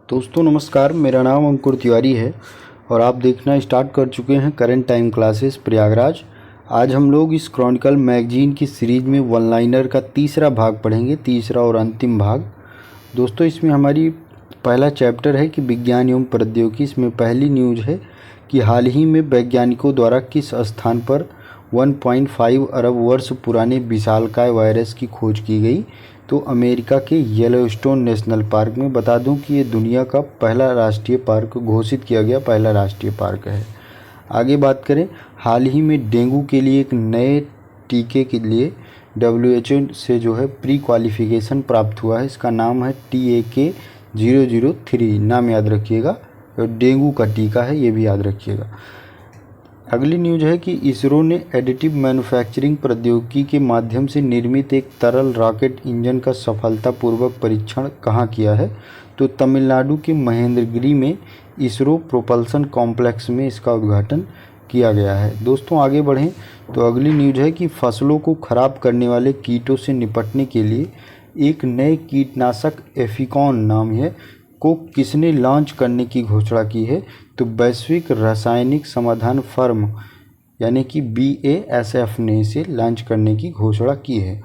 दोस्तों नमस्कार, मेरा नाम अंकुर तिवारी है और आप देखना स्टार्ट कर चुके हैं करंट टाइम क्लासेस प्रयागराज। आज हम लोग इस क्रॉनिकल मैगजीन की सीरीज़ में वन लाइनर का तीसरा भाग पढ़ेंगे, तीसरा और अंतिम भाग। दोस्तों इसमें हमारी पहला चैप्टर है कि विज्ञान एवं प्रौद्योगिकी। इसमें पहली न्यूज़ है कि हाल ही में वैज्ञानिकों द्वारा किस स्थान पर 1.5 अरब वर्ष पुराने विशालकाय वायरस की खोज की गई। तो अमेरिका के येलोस्टोन नेशनल पार्क में। बता दूं कि ये दुनिया का पहला राष्ट्रीय पार्क घोषित किया गया पहला राष्ट्रीय पार्क है। आगे बात करें, हाल ही में डेंगू के लिए एक नए टीके के लिए WHO से जो है प्री क्वालिफिकेशन प्राप्त हुआ है। इसका नाम है TAK-003, नाम याद रखिएगा। डेंगू का टीका है, ये भी याद रखिएगा। अगली न्यूज़ है कि इसरो ने एडिटिव मैन्युफैक्चरिंग प्रौद्योगिकी के माध्यम से निर्मित एक तरल रॉकेट इंजन का सफलतापूर्वक परीक्षण कहाँ किया है। तो तमिलनाडु के महेंद्रगिरी में इसरो प्रोपल्सन कॉम्प्लेक्स में इसका उद्घाटन किया गया है। दोस्तों आगे बढ़ें तो अगली न्यूज़ है कि फसलों को खराब करने वाले कीटों से निपटने के लिए एक नए कीटनाशक एफिकॉन नाम है को किसने लॉन्च करने की घोषणा की है। तो वैश्विक रासायनिक समाधान फर्म यानी कि BASF ने इसे लॉन्च करने की घोषणा की है।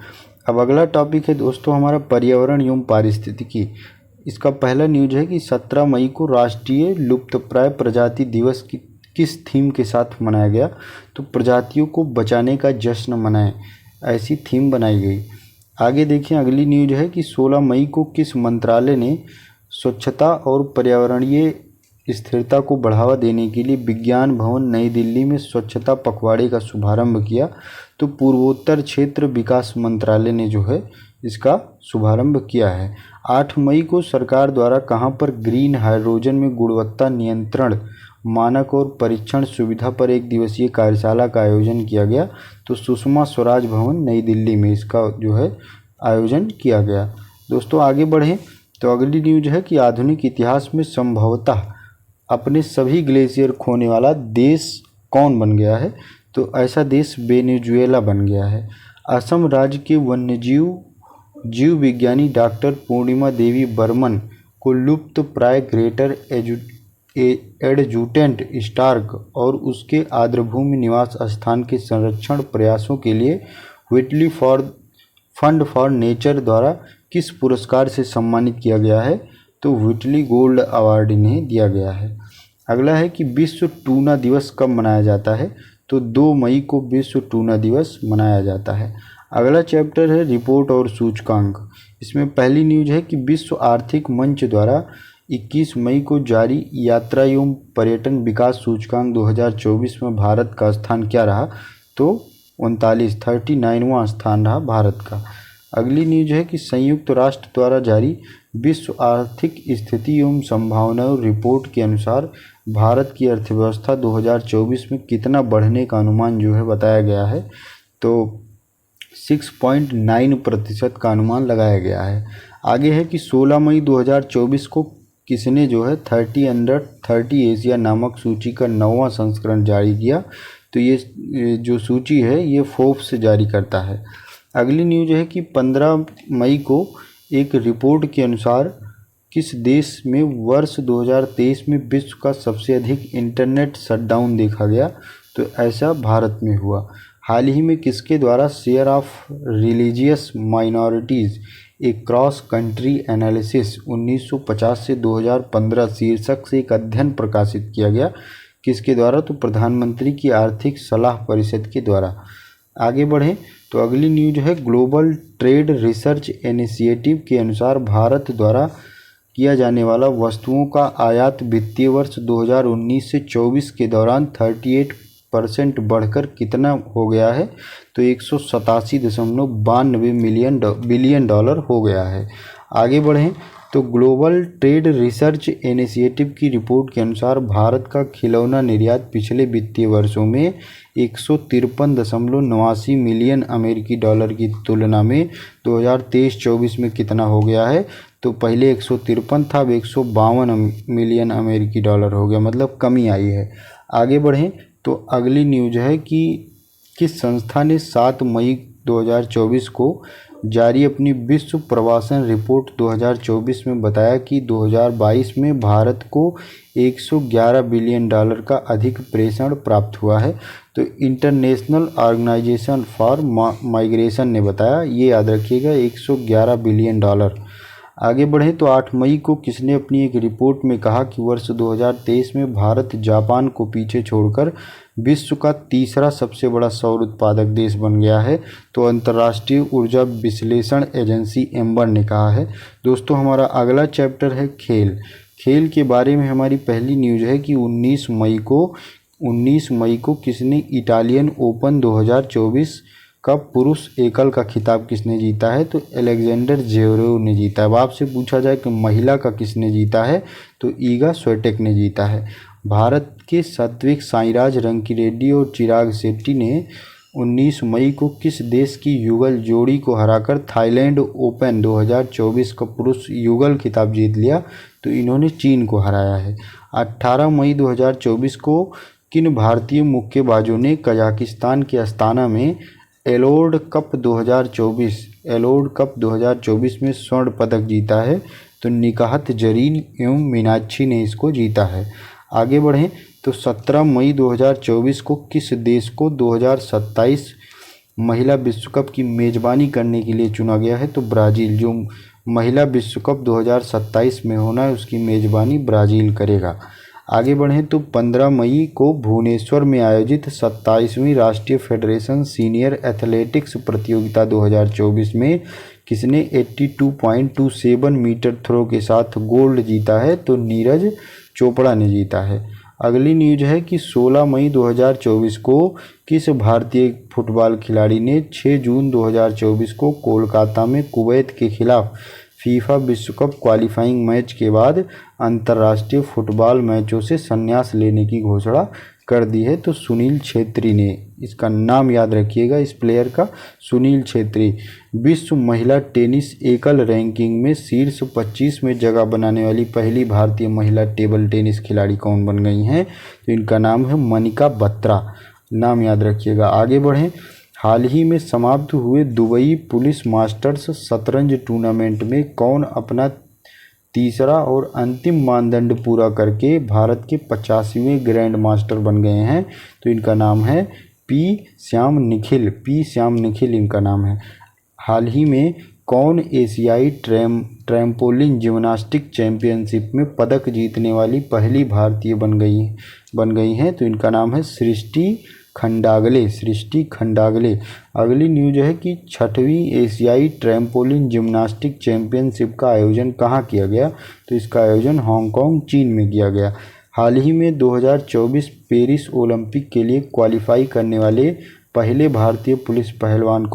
अब अगला टॉपिक है दोस्तों हमारा पर्यावरण एवं पारिस्थितिकी। इसका पहला न्यूज है कि 17 मई को राष्ट्रीय लुप्तप्राय प्रजाति दिवस की किस थीम के साथ मनाया गया। तो प्रजातियों को बचाने का जश्न मनाएं, ऐसी थीम बनाई गई। आगे देखें, अगली न्यूज है कि 16 मई को किस मंत्रालय ने स्वच्छता और पर्यावरणीय स्थिरता को बढ़ावा देने के लिए विज्ञान भवन नई दिल्ली में स्वच्छता पखवाड़े का शुभारंभ किया। तो पूर्वोत्तर क्षेत्र विकास मंत्रालय ने जो है इसका शुभारंभ किया है। 8 मई को सरकार द्वारा कहां पर ग्रीन हाइड्रोजन में गुणवत्ता नियंत्रण मानक और परीक्षण सुविधा पर एक दिवसीय कार्यशाला का आयोजन किया गया। तो सुषमा स्वराज भवन नई दिल्ली में इसका जो है आयोजन किया गया। दोस्तों आगे बढ़ें तो अगली न्यूज है कि आधुनिक इतिहास में संभवतः अपने सभी ग्लेशियर खोने वाला देश कौन बन गया है। तो ऐसा देश वेनेजुएला बन गया है। असम राज्य के जीव विज्ञानी डॉक्टर पूर्णिमा देवी बर्मन को लुप्त प्राय ग्रेटर एडजुटेंट स्टार्क और उसके आर्द्रभूमि निवास स्थान के संरक्षण प्रयासों के लिए व्हिटली फंड फॉर नेचर द्वारा किस पुरस्कार से सम्मानित किया गया है। तो व्हिटली गोल्ड अवार्ड इन्हें दिया गया है। अगला है कि विश्व टूना दिवस कब मनाया जाता है। तो 2 मई को विश्व टूना दिवस मनाया जाता है। अगला चैप्टर है रिपोर्ट और सूचकांक। इसमें पहली न्यूज है कि विश्व आर्थिक मंच द्वारा 21 मई को जारी यात्रा एवं पर्यटन विकास सूचकांक 2024 में भारत का स्थान क्या रहा। तो 39वां स्थान रहा भारत का। अगली न्यूज है कि संयुक्त राष्ट्र द्वारा जारी विश्व आर्थिक स्थिति एवं संभावनाओं रिपोर्ट के अनुसार भारत की अर्थव्यवस्था 2024 में कितना बढ़ने का अनुमान जो है बताया गया है। तो 6.9% का अनुमान लगाया गया है। आगे है कि 16 मई 2024 को किसने जो है 30 अंडर 30 एशिया नामक सूची का 9वां संस्करण जारी किया। तो ये जो सूची है ये फोर्ब्स जारी करता है। अगली न्यूज है कि 15 मई को एक रिपोर्ट के अनुसार किस देश में वर्ष 2023 में विश्व का सबसे अधिक इंटरनेट शटडाउन देखा गया। तो ऐसा भारत में हुआ। हाल ही में किसके द्वारा share of religious minorities A cross country analysis 1950 से 2015 शीर्षक से एक अध्ययन प्रकाशित किया गया। किसके द्वारा। तो प्रधानमंत्री की आर्थिक सलाह परिषद के द्वारा। आगे बढ़ें तो अगली न्यूज है ग्लोबल ट्रेड रिसर्च इनिशिएटिव के अनुसार भारत द्वारा किया जाने वाला वस्तुओं का आयात वित्तीय वर्ष 2019 से 24 के दौरान 38% बढ़कर कितना हो गया है। तो 187.92 बिलियन डॉलर हो गया है। आगे बढ़ें तो ग्लोबल ट्रेड रिसर्च इनिशिएटिव की रिपोर्ट के अनुसार भारत का खिलौना निर्यात पिछले वित्तीय वर्षों में 153.89 मिलियन अमेरिकी डॉलर की तुलना में 2023-24 में कितना हो गया है। तो पहले 153 था, अब 152 मिलियन अमेरिकी डॉलर हो गया, मतलब कमी आई है। आगे बढ़ें तो अगली न्यूज है कि किस संस्था ने 7 मई 2024 को जारी अपनी विश्व प्रवासन रिपोर्ट 2024 में बताया कि 2022 में भारत को 111 बिलियन डॉलर का अधिक प्रेषण प्राप्त हुआ है। तो इंटरनेशनल ऑर्गेनाइजेशन फॉर माइग्रेशन ने बताया, ये याद रखिएगा, 111 बिलियन डॉलर। आगे बढ़ें तो 8 मई को किसने अपनी एक रिपोर्ट में कहा कि वर्ष 2023 में भारत जापान को पीछे छोड़कर विश्व का तीसरा सबसे बड़ा सौर उत्पादक देश बन गया है। तो अंतर्राष्ट्रीय ऊर्जा विश्लेषण एजेंसी एम्बर ने कहा है। दोस्तों हमारा अगला चैप्टर है खेल। खेल के बारे में हमारी पहली न्यूज़ है कि 19 मई को किसने इटालियन ओपन 2024 का पुरुष एकल का खिताब किसने जीता है? तो अलेक्जेंडर जेवरेव ने जीता है। अब आपसे पूछा जाए कि महिला का किसने जीता है? तो ईगा स्विएटेक ने जीता है। भारत के सात्विक साईराज रंकीरेड्डी और चिराग शेट्टी ने 19 मई को किस देश की युगल जोड़ी को हराकर थाईलैंड ओपन 2024 का पुरुष युगल खिताब जीत लिया? तो इन्होंने चीन को हराया है। 18 मई 2024 को किन भारतीय मुक्केबाजों ने कजाकिस्तान के अस्ताना में एलोर्ड कप 2024 में स्वर्ण पदक जीता है? तो निकाहत जरीन एवं मीनाक्षी ने इसको जीता है। आगे बढ़ें तो 17 मई 2024 को किस देश को 2027 महिला विश्व कप की मेज़बानी करने के लिए चुना गया है? तो ब्राज़ील। जो महिला विश्व कप 2027 में होना है उसकी मेज़बानी ब्राज़ील करेगा। आगे बढ़ें तो 15 मई को भुवनेश्वर में आयोजित 27वीं राष्ट्रीय फेडरेशन सीनियर एथलेटिक्स प्रतियोगिता 2024 में किसने 82.27 मीटर थ्रो के साथ गोल्ड जीता है? तो नीरज चोपड़ा ने जीता है। अगली न्यूज़ है कि 16 मई 2024 को किस भारतीय फुटबॉल खिलाड़ी ने 6 जून 2024 को कोलकाता में कुवैत के खिलाफ फीफा विश्व कप क्वालिफाइंग मैच के बाद अंतर्राष्ट्रीय फुटबॉल मैचों से संन्यास लेने की घोषणा कर दी है? तो सुनील छेत्री ने। इसका नाम याद रखिएगा इस प्लेयर का, सुनील छेत्री। विश्व महिला टेनिस एकल रैंकिंग में शीर्ष 25 में जगह बनाने वाली पहली भारतीय महिला टेबल टेनिस खिलाड़ी कौन बन गई हैं? तो इनका नाम है मनिका बत्रा, नाम याद रखिएगा। आगे बढ़ें। हाल ही में समाप्त हुए दुबई पुलिस मास्टर्स शतरंज टूर्नामेंट में कौन अपना तीसरा और अंतिम मानदंड पूरा करके भारत के 85वें ग्रैंड मास्टर बन गए हैं? तो इनका नाम है पी श्याम निखिल इनका नाम है। हाल ही में कौन एशियाई ट्रैम्पोलिन जिम्नास्टिक चैंपियनशिप में पदक जीतने वाली पहली भारतीय बन गई हैं? तो इनका नाम है सृष्टि खंडागले। अगली न्यूज है कि 6वीं एशियाई ट्रैम्पोलिन जिम्नास्टिक चैंपियनशिप का आयोजन कहाँ किया गया? तो इसका आयोजन हांगकांग चीन में किया गया। हाल ही में 2024 पेरिस ओलंपिक के लिए क्वालिफाई करने वाले पहले भारतीय पुरुष पहलवान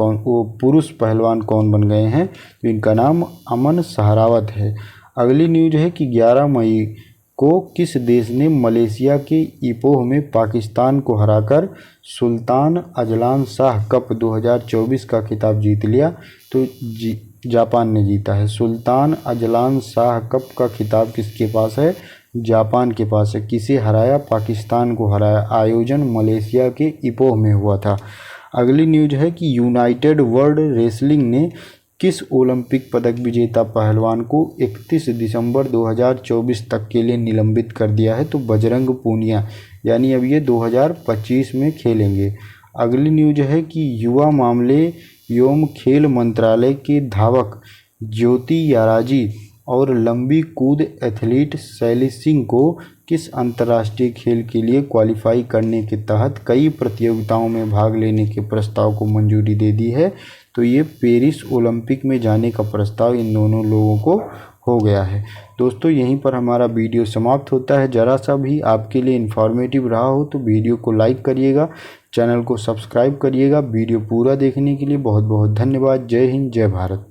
कौन बन गए हैं? तो इनका नाम अमन सहरावत है। अगली न्यूज है कि 11 मई को किस देश ने मलेशिया के इपोह में पाकिस्तान को हराकर सुल्तान अजलान शाह कप 2024 का खिताब जीत लिया? तो जापान ने जीता है। सुल्तान अजलान शाह कप का खिताब किसके पास है? जापान के पास है। किसे हराया? पाकिस्तान को हराया। आयोजन मलेशिया के इपोह में हुआ था। अगली न्यूज है कि यूनाइटेड वर्ल्ड रेसलिंग ने किस ओलंपिक पदक विजेता पहलवान को 31 दिसंबर 2024 तक के लिए निलंबित कर दिया है? तो बजरंग पूनिया, यानी अब ये 2025 में खेलेंगे। अगली न्यूज है कि युवा मामले एवं खेल मंत्रालय के धावक ज्योति याराजी और लंबी कूद एथलीट शैली सिंह को किस अंतर्राष्ट्रीय खेल के लिए क्वालिफाई करने के तहत कई प्रतियोगिताओं में भाग लेने के प्रस्ताव को मंजूरी दे दी है? तो ये पेरिस ओलंपिक में जाने का प्रस्ताव इन दोनों लोगों को हो गया है। दोस्तों यहीं पर हमारा वीडियो समाप्त होता है। ज़रा सा भी आपके लिए इन्फॉर्मेटिव रहा हो तो वीडियो को लाइक करिएगा, चैनल को सब्सक्राइब करिएगा। वीडियो पूरा देखने के लिए बहुत बहुत धन्यवाद। जय हिंद, जय भारत।